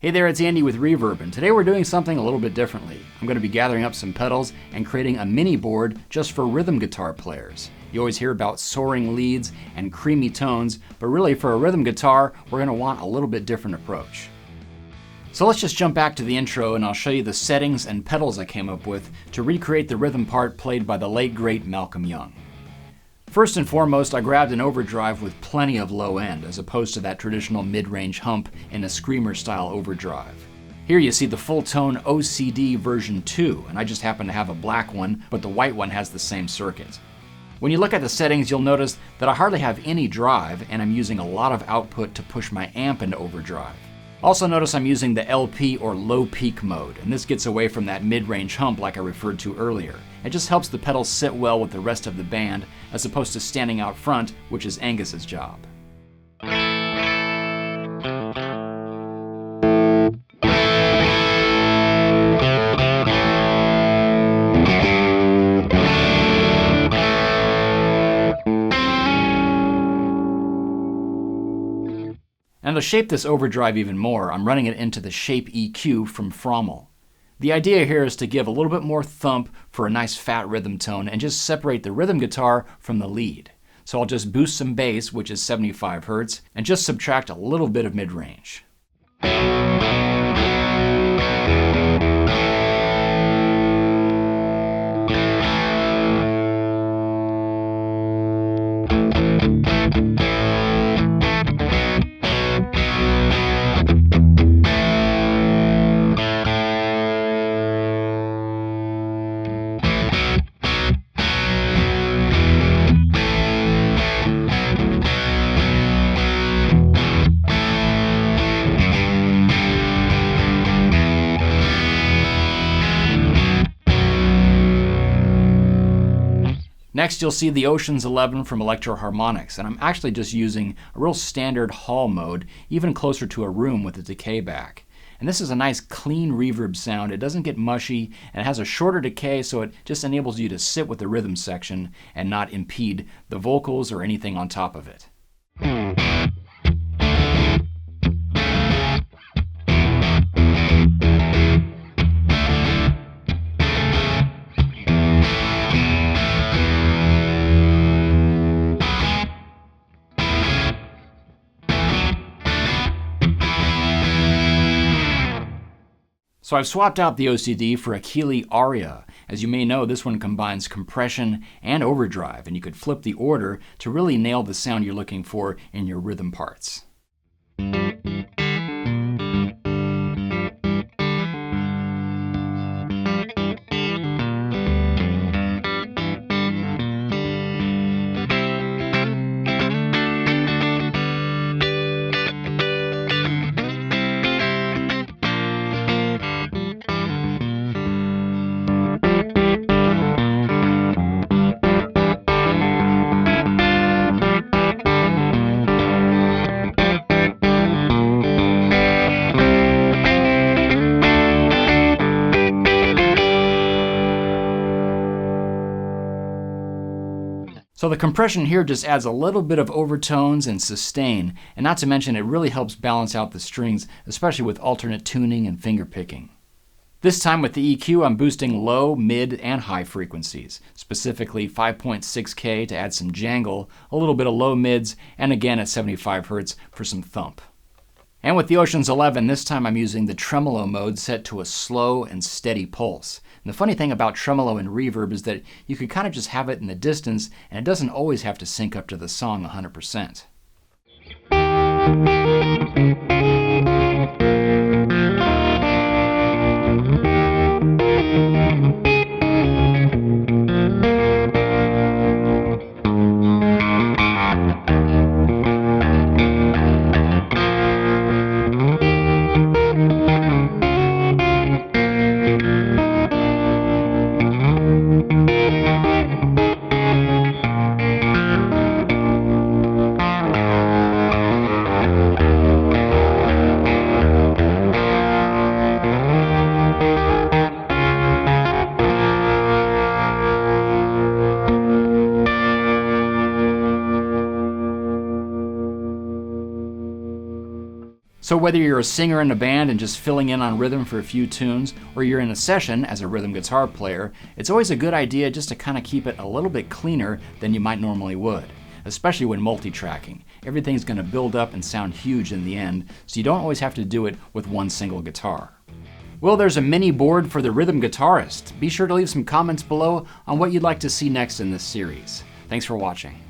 Hey there, it's Andy with Reverb, and today we're doing something a little bit differently. I'm going to be gathering up some pedals and creating a mini board just for rhythm guitar players. You always hear about soaring leads and creamy tones, but really for a rhythm guitar, we're going to want a little bit different approach. So let's just jump back to the intro and I'll show you the settings and pedals I came up with to recreate the rhythm part played by the late great Malcolm Young. First and foremost, I grabbed an overdrive with plenty of low end, as opposed to that traditional mid-range hump in a screamer-style overdrive. Here you see the Fulltone OCD version 2, and I just happen to have a black one, but the white one has the same circuit. When you look at the settings, you'll notice that I hardly have any drive, and I'm using a lot of output to push my amp into overdrive. Also notice I'm using the LP or low peak mode, and this gets away from that mid-range hump like I referred to earlier. It just helps the pedals sit well with the rest of the band, as opposed to standing out front, which is Angus's job. And to shape this overdrive even more, I'm running it into the Shape EQ from Fromel. The idea here is to give a little bit more thump for a nice fat rhythm tone and just separate the rhythm guitar from the lead. So I'll just boost some bass, which is 75 Hz, and just subtract a little bit of mid-range. Next, you'll see the Ocean's 11 from Electro Harmonics, and I'm actually just using a real standard hall mode, even closer to a room with a decay back. And this is a nice clean reverb sound. It doesn't get mushy, and it has a shorter decay, so it just enables you to sit with the rhythm section and not impede the vocals or anything on top of it. So I've swapped out the OCD for a Keeley Aria. As you may know, this one combines compression and overdrive, and you could flip the order to really nail the sound you're looking for in your rhythm parts. So the compression here just adds a little bit of overtones and sustain, and not to mention it really helps balance out the strings, especially with alternate tuning and finger picking. This time with the EQ, I'm boosting low, mid, and high frequencies, specifically 5.6K to add some jangle, a little bit of low mids, and again at 75 Hz for some thump. And with the Ocean's 11, this time I'm using the tremolo mode set to a slow and steady pulse. And the funny thing about tremolo and reverb is that you could kind of just have it in the distance, and it doesn't always have to sync up to the song 100%. So whether you're a singer in a band and just filling in on rhythm for a few tunes, or you're in a session as a rhythm guitar player, it's always a good idea just to kind of keep it a little bit cleaner than you might normally would, especially when multi-tracking. Everything's going to build up and sound huge in the end, so you don't always have to do it with one single guitar. Well, there's a mini board for the rhythm guitarist. Be sure to leave some comments below on what you'd like to see next in this series. Thanks for watching.